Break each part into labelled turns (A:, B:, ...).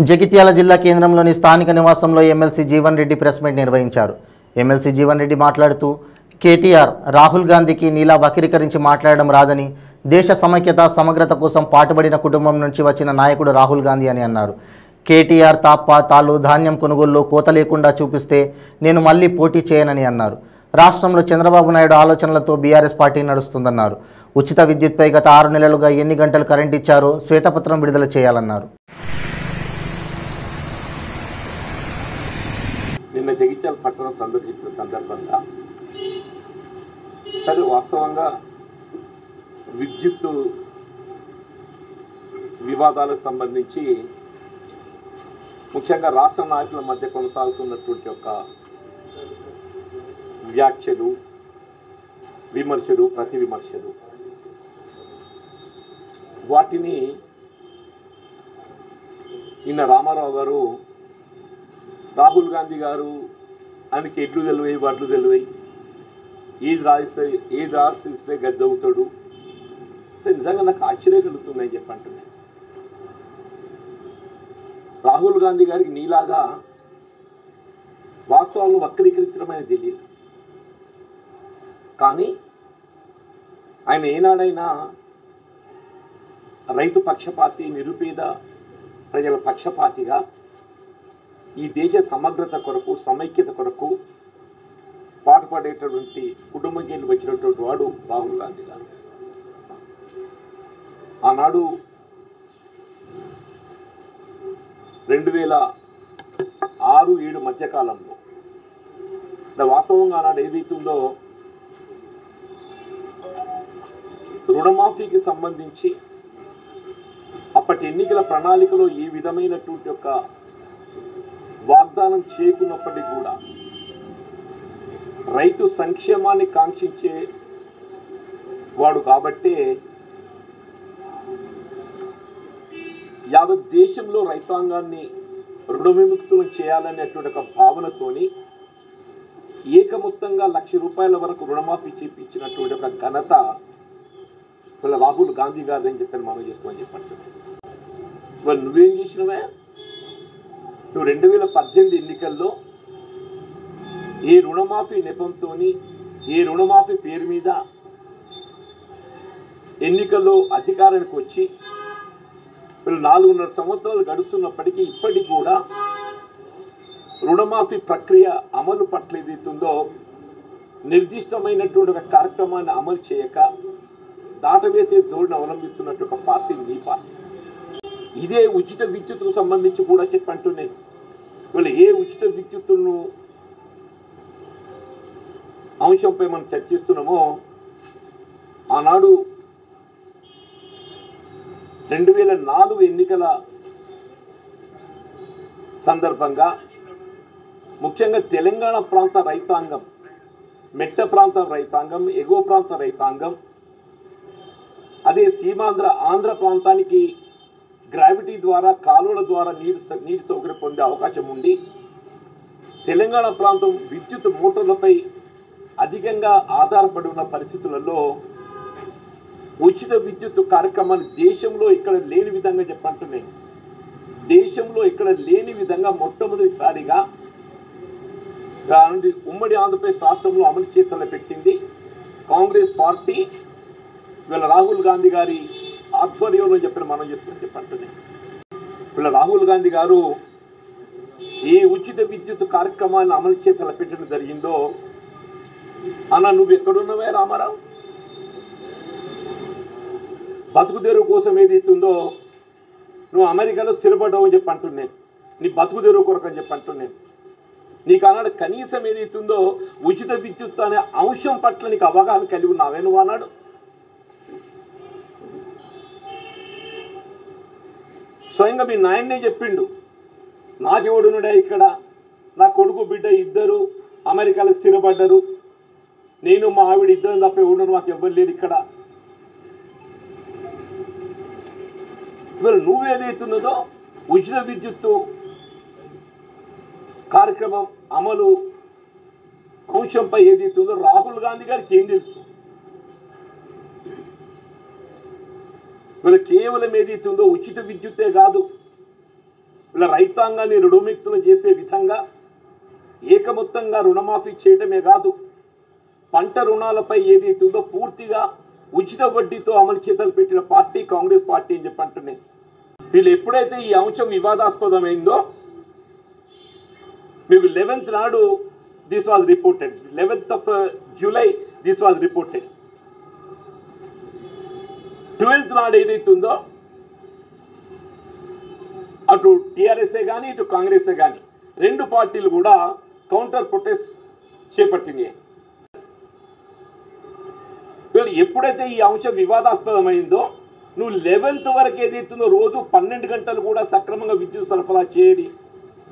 A: జగిత్యాల జిల్లా కేంద్రంలోని స్థానిక నివాసంలో MLC Jeevan Reddy press meet నిర్వహించారు. ఎమ్మెల్సీ జీవన్ రెడ్డి మాట్లాడుతూ కేటీఆర్ రాహుల్ గాంధీకి నీలా వక్రీకరించి మాట్లాడడం రాదని, దేశ సమైక్యత సమగ్రత కోసం పాటుపడిన కుటుంబం నుంచి వచ్చిన నాయకుడు రాహుల్ గాంధీ అని అన్నారు. కేటీఆర్ తాప్ప తాలు ధాన్యం కొనుగోలులో కోత లేకుండా చూపిస్తే నేను మళ్ళీ పోటీ చేయనని అన్నారు. రాష్ట్రంలో చంద్రబాబు నాయుడు ఆలోచనలతో బీఆర్ఎస్ పార్టీ నడుస్తుందన్నారు. ఉచిత విద్యుత్పై గత 6 నెలలుగా ఎన్ని గంటలు కరెంట్ ఇచ్చారో శ్వేతపత్రం విడుదల చేయాలన్నారు.
B: నిన్న జగిత్యాల పట్టణం సందర్శించిన సందర్భంగా సరే వాస్తవంగా విద్యుత్తు వివాదాలకు సంబంధించి ముఖ్యంగా రాష్ట్ర నాయకుల మధ్య కొనసాగుతున్నటువంటి యొక్క వ్యాఖ్యలు, విమర్శలు, ప్రతి విమర్శలు, వాటిని నిన్న రామారావు గారు రాహుల్ గాంధీ గారు ఆయనకి ఎడ్లు తెలివై వడ్లు తెలివై ఏది రాసిస్తే గజ్జవుతాడు. సో నిజంగా నాకు ఆశ్చర్యం కలుగుతుందని చెప్పంటున్నాను. రాహుల్ గాంధీ గారికి నీలాగా వాస్తవాలను వక్రీకరించడం అనేది తెలియదు. కానీ ఆయన ఏనాడైనా రైతు పక్షపాతి, నిరుపేద ప్రజల పక్షపాతిగా ఈ దేశ సమగ్రత కొరకు, సమైక్యత కొరకు పాటుపడేటటువంటి కుటుంబంకి వెళ్ళి వచ్చినటువంటి వాడు రాహుల్ గాంధీ గారు. ఆనాడు 2006-7 మధ్యకాలంలో వాస్తవంగా ఆనాడు ఏదైతుందో రుణమాఫీకి సంబంధించి అప్పటి ఎన్నికల ప్రణాళికలో ఏ విధమైనటువంటి యొక్క వాగ్దానం చేయకున్నప్పటికీ కూడా రైతు సంక్షేమాన్ని కాంక్షించే వాడు కాబట్టే యావత్ దేశంలో రైతాంగాన్ని రుణ విముక్తులను చేయాలనేటువంటి ఒక భావనతోని ఏకమొత్తంగా ₹1,00,000 వరకు రుణమాఫీ చేయించినటువంటి ఒక ఘనత వీళ్ళ రాహుల్ గాంధీ గారిని చెప్పని మనం చేసుకోమని చెప్పండి. వాళ్ళు నువ్వేం చేసినవే? నువ్వు 2018 ఎన్నికల్లో ఏ రుణమాఫీ నెపంతో, ఏ రుణమాఫీ పేరు మీద ఎన్నికల్లో అధికారానికి వచ్చి వీళ్ళు 4.5 సంవత్సరాలు గడుస్తున్నప్పటికీ ఇప్పటికి కూడా రుణమాఫీ ప్రక్రియ అమలు పట్ల ఏదైతుందో నిర్దిష్టమైనటువంటి ఒక కార్యక్రమాన్ని అమలు చేయక దాటవేసే ధోరణి అవలంబిస్తున్నట్టు ఒక పార్టీ మీ పార్టీ. ఇదే ఉచిత విద్యుత్తుకు సంబంధించి కూడా చెప్పంటూ నేను వీళ్ళు ఏ ఉచిత విద్యుత్తును అంశంపై మనం చర్చిస్తున్నామో ఆనాడు 2004 ఎన్నికల సందర్భంగా ముఖ్యంగా తెలంగాణ ప్రాంత రైతాంగం, మెట్ట ప్రాంత రైతాంగం, ఎగువ ప్రాంత రైతాంగం, అదే సీమాంధ్ర ఆంధ్ర ప్రాంతానికి గ్రావిటీ ద్వారా, కాలువల ద్వారా నీరు సౌకర్యం పొందే అవకాశం ఉండి తెలంగాణ ప్రాంతం విద్యుత్ మోటార్లపై అధికంగా ఆధారపడి ఉన్న పరిస్థితులలో ఉచిత విద్యుత్ కార్యక్రమాన్ని దేశంలో ఇక్కడ లేని విధంగా చెప్పంటున్నాయి. దేశంలో ఇక్కడ లేని విధంగా మొట్టమొదటిసారిగా ఉమ్మడి ఆంధ్రప్రదేశ్ రాష్ట్రంలో అమలు చేతల్లో పెట్టింది కాంగ్రెస్ పార్టీ. వీళ్ళ రాహుల్ గాంధీ గారి ఆధ్వర్యంలో చెప్పిన మనం చేసుకుని చెప్పంటున్నాయి. వీళ్ళ రాహుల్ గాంధీ గారు ఏ ఉచిత విద్యుత్ కార్యక్రమాన్ని అమలు చేతల్లో పెట్టడం జరిగిందో అన్న నువ్వు ఎక్కడున్నవే రామారావు? బతుకు తెరువు కోసం ఏదైతుందో నువ్వు అమెరికాలో స్థిరపడ్డావు అని చెప్పి అంటున్నాను. నీ బతుకు తెరువు కొరకు అని చెప్పి అంటున్నాను. నీకు అన్నాడు కనీసం ఏదైతుందో ఉచిత విద్యుత్ అనే అంశం పట్ల నీకు అవగాహన కలిగి ఉన్నావే నువ్వు అన్నాడు. స్వయంగా మీ నాయన్నే చెప్పిండు, నాకెవడునుడే ఇక్కడ, నా కొడుకు బిడ్డ ఇద్దరు అమెరికాలో స్థిరపడ్డారు, నేను మా ఆవిడ ఇద్దరు తప్ప ఎవడు మాకు ఎవ్వరు లేరు ఇక్కడ. ఇవాళ నువ్వేదైతున్నదో ఉచిత విద్యుత్తు కార్యక్రమం అమలు అంశంపై ఏదైతుందో రాహుల్ గాంధీ గారికి ఏం తెలుసు? వీళ్ళు కేవలం ఏదైతుందో ఉచిత విద్యుత్తే కాదు, వీళ్ళ రైతాంగాన్ని రుణముక్తులు చేసే విధంగా ఏకమొత్తంగా రుణమాఫీ చేయడమే కాదు, పంట రుణాలపై ఏదైతే ఉందో పూర్తిగా ఉచిత వడ్డీతో అమలు చేతలు పెట్టిన పార్టీ కాంగ్రెస్ పార్టీ అని చెప్పి అంటున్నాను. వీళ్ళు ఎప్పుడైతే ఈ అంశం వివాదాస్పదమైందో మీకు 11th నాడు this was reported, 11th of July this was reported. 12th నాడు ఏదైతే ఉందో అటు టీఆర్ఎస్ఏ కానీ ఇటు కాంగ్రెసే కానీ రెండు పార్టీలు కూడా కౌంటర్ ప్రొటెస్ట్ చేపట్టినాయి. వీళ్ళు ఎప్పుడైతే ఈ అంశం వివాదాస్పదమైందో నువ్వు 11th వరకు ఏదైతుందో రోజు 12 గంటలు కూడా సక్రమంగా విద్యుత్ సరఫరా చేయని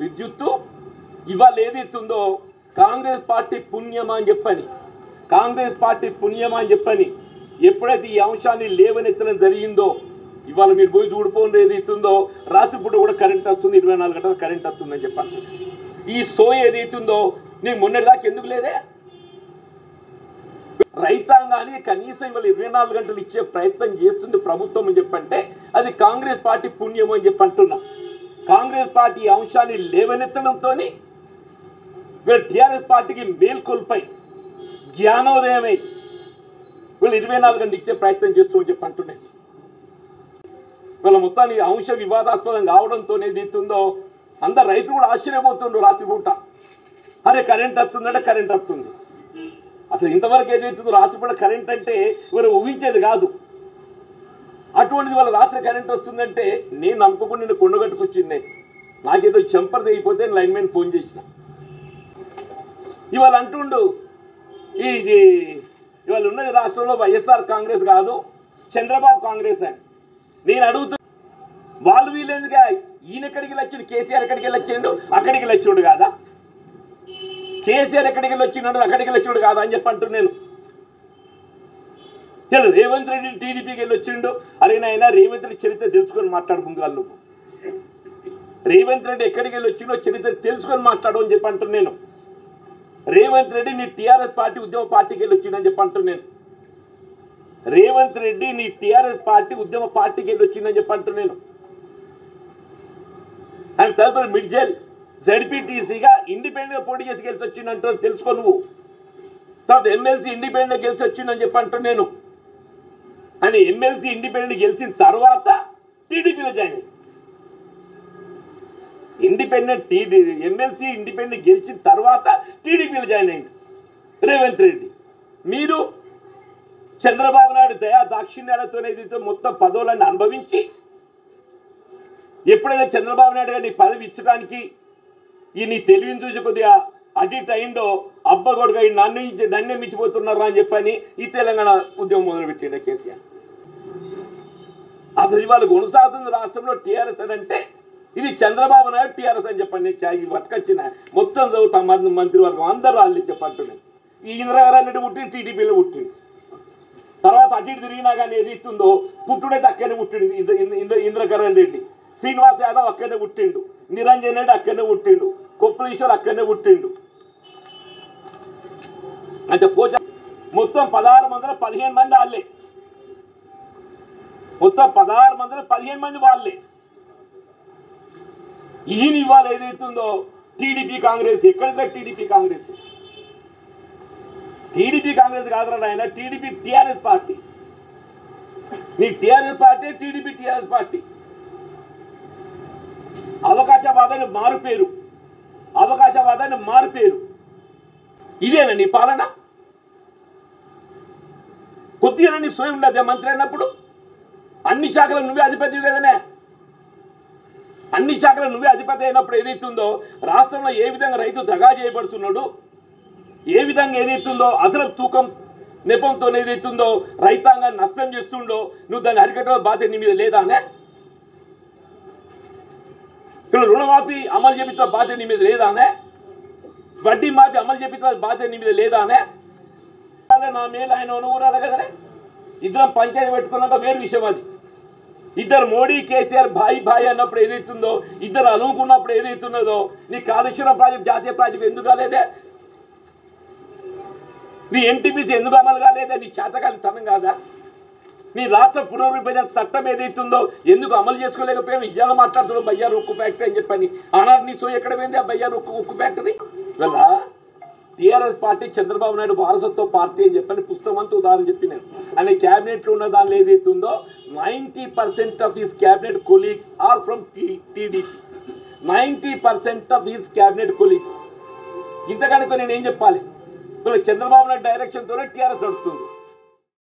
B: విద్యుత్తు ఇవాళ ఏదైతుందో కాంగ్రెస్ పార్టీ పుణ్యమా అని చెప్పని, కాంగ్రెస్ పార్టీ పుణ్యమా అని చెప్పని ఎప్పుడైతే ఈ అంశాన్ని లేవనెత్తడం జరిగిందో ఇవాళ మీరు పోయి చూడిపోండి ఏదైతుందో రాత్రిపూట కూడా కరెంట్ వస్తుంది, 24 గంటలు కరెంట్ వస్తుందని చెప్పండి. ఈ సో ఏదైతుందో నీకు మొన్నటిదాకా ఎందుకు లేదే? రైతాంగానికి కనీసం ఇవాళ 24 గంటలు ఇచ్చే ప్రయత్నం చేస్తుంది ప్రభుత్వం అని చెప్పంటే అది కాంగ్రెస్ పార్టీ పుణ్యం అని చెప్పి అంటున్నా. కాంగ్రెస్ పార్టీ ఈ అంశాన్ని లేవనెత్తడంతో వీళ్ళు టీఆర్ఎస్ పార్టీకి మేల్కొల్పై జ్ఞానోదయమై వీళ్ళు 24 గంటలు ఇచ్చే ప్రయత్నం చేస్తామని చెప్పి అంటున్నాయి. వీళ్ళ మొత్తానికి అంశ వివాదాస్పదం కావడంతో ఏదైతుందో అందరు రైతులు కూడా ఆశ్చర్యపోతుండ్రు రాత్రిపూట, అరే కరెంట్ వస్తుందంటే కరెంట్ వస్తుంది. అసలు ఇంతవరకు ఏదైతుందో రాత్రిపూట కరెంట్ అంటే ఇవాళ ఊహించేది కాదు. అటువంటిది వాళ్ళ రాత్రి కరెంట్ వస్తుందంటే నేను అనుకోకుండా నేను కొండగట్టుకొచ్చిండే, నాకేదో చెంపర్ తెగిపోతే లైన్మెన్ ఫోన్ చేసిన. ఇవాళ అంటుండు ఇది ఇవాళ ఉన్నది రాష్ట్రంలో వైఎస్ఆర్ కాంగ్రెస్ కాదు చంద్రబాబు కాంగ్రెస్ అని. నేను అడుగుతూ వాళ్ళు వీళ్ళు ఎందుకు ఈయన ఎక్కడికి వెళ్ళొచ్చిండు, కేసీఆర్ ఎక్కడికి వెళ్ళొచ్చిండు, అక్కడికి వెళ్ళొచ్చిండు కాదా? కేసీఆర్ ఎక్కడికి వెళ్ళొచ్చినాడు, అక్కడికి వెళ్ళొచ్చిండు కాదా అని చెప్పి అంటున్నాను. రేవంత్ రెడ్డి టీడీపీకి వెళ్ళొచ్చిండు, అరే నాయన రేవంత్ రెడ్డి చరిత్ర తెలుసుకొని మాట్లాడుకుంటున్నాను. నువ్వు రేవంత్ రెడ్డి ఎక్కడికి వెళ్ళొచ్చిండో చరిత్ర తెలుసుకొని మాట్లాడు అని చెప్పి అంటున్నాను. రేవంత్ రెడ్డి నీ టీఆర్ఎస్ పార్టీ ఉద్యమ పార్టీకి వెళ్ళొచ్చిండని చెప్పి అంటున్నాను. రేవంత్ రెడ్డి నీ టీఆర్ఎస్ పార్టీ ఉద్యమ పార్టీకి వెళ్ళొచ్చిందని చెప్పి అంటున్నాను. ఆయన తదుపరి మిడ్జల్ జడ్పీటీసీగా ఇండిపెండెంట్గా పోటీ చేసి గెలిచి వచ్చిందంటూ తెలుసుకో నువ్వు. తర్వాత ఎమ్మెల్సీ ఇండిపెండెంట్గా గెలిచి వచ్చిందని చెప్పి అంటున్నాను. ఆయన ఎమ్మెల్సీ ఇండిపెండెంట్ గెలిచిన తర్వాత టీడీపీలో జాయిన్ అయ్యి ఎమ్మెల్సీ ఇండిపెండెంట్ గెలిచిన తర్వాత టీడీపీలో జాయిన్ అయ్యింది రేవంత్ రెడ్డి. మీరు చంద్రబాబు నాయుడు దయా దాక్షిణ్యాలతోనేదైతే మొత్తం పదవులన్నీ అనుభవించి ఎప్పుడైతే చంద్రబాబు నాయుడు గారు నీ పదవి ఇచ్చడానికి ఈ నీ తెలివిని చూసి కొద్దిగా అటు ఇటు అయిందో అబ్బగొడుగా ఈ నన్నే మించిపోతున్నారా అని చెప్పని ఈ తెలంగాణ ఉద్యమం మొదలుపెట్టిండే కేసీఆర్. అసలు ఇవాళ కొనసాగుతుంది రాష్ట్రంలో టీఆర్ఎస్ అని అంటే ఇది చంద్రబాబు నాయుడు టీఆర్ఎస్ అని చెప్పండి. పట్టుకొచ్చిన మొత్తం చదువుతా మంత్రివర్గం అందరూ వాళ్ళు చెప్పంటున్నాయి. ఈ ఇందిరాగాంధీ రెడ్డి పుట్టింది టీడీపీలో పుట్టింది, తర్వాత అటు ఇటు తిరిగినా కానీ ఏది ఇస్తుందో పుట్టుడైతే అక్కడనే పుట్టింది. ఇంద్రకరణ్ రెడ్డి, శ్రీనివాస్ యాదవ్ అక్కడనే పుట్టిండు, నిరంజన్ రెడ్డి అక్కడనే పుట్టిండు, కొప్పులీశ్వర్ అక్కడనే పుట్టిండు. అంటే మొత్తం 16 మందిలో 15 మంది వాళ్ళే, మొత్తం 16 మందిలో 15 మంది వాళ్ళే. ఈయన ఇవాళ ఏదైతుందో టీడీపీ కాంగ్రెస్ ఎక్కడికి టీడీపీ కాంగ్రెస్ కాదురా ఆయన టీడీపీ టీఆర్ఎస్ పార్టీ. నీ TRS party TDP TRS party. అవకాశవాదాన్ని మారుపేరు ఇదేనా నీ పాలన? కొద్దిగా నీ సోయి ఉండదు మంత్రి అయినప్పుడు. అన్ని శాఖలకు నువ్వే అధిపతి కదనే. అన్ని శాఖలకు నువ్వే అధిపతి అయినప్పుడు ఏదైతుందో రాష్ట్రంలో ఏ విధంగా రైతు దగా చేయబడుతున్నాడు, ఏ విధంగా ఏదైతుందో అసలు తూకం నెపంతో ఏదైతుందో రైతాంగాన్ని నష్టం చేస్తుండో నువ్వు దాన్ని అరికట్టే బాధ్యత నీ మీద లేదానే? ఇక్కడ రుణమాఫీ అమలు చేపించిన బాధ్యత నీ మీద లేదానే? వడ్డీ మాఫీ అమలు చేపించిన బాధ్యత నీ మీద లేదానే? నా మేలు ఆయన ఊరాలి కదనే. ఇద్దరం పంచాయతీ పెట్టుకున్నాక వేరు విషయం అది. ఇద్దరు మోడీ కేసీఆర్ భాయ్ అన్నప్పుడు ఏదైతుందో, ఇద్దరు అనుకున్నప్పుడు ఏదైతున్నదో నీ కాళేశ్వరం ప్రాజెక్ట్ జాతీయ ప్రాజెక్ట్ ఎందుకు కాలేదే? నీ ఎన్టీపీసీ ఎందుకు అమలు కాలేదే? నీ చేతకాలి తనం కాదా? మీ రాష్ట్ర పునర్విభజన చట్టం ఏదైతుందో ఎందుకు అమలు చేసుకోలేకపోయాను? ఇవాళ మాట్లాడుతున్నాం బయ్యారు ఉక్కు ఫ్యాక్టరీ అని చెప్పని. ఆనాడు నీ సో ఎక్కడ పోయింది ఆ బయ్యారు ఉక్కు ఫ్యాక్టరీ? వల్ల టీఆర్ఎస్ పార్టీ చంద్రబాబు నాయుడు వారసత్వ పార్టీ అని చెప్పని పుస్తకం అంతా ఉదాహరణ చెప్పి నేను ఆయన క్యాబినెట్లో ఉన్న దానిలో ఏదైతుందో 90% of his cabinet colleagues are from TDP. 90% of his cabinet colleagues. ఇంతకనుక నేను ఏం చెప్పాలి? చంద్రబాబు నాయుడు డైరెక్షన్తోనే టీఆర్ఎస్ నడుస్తుంది.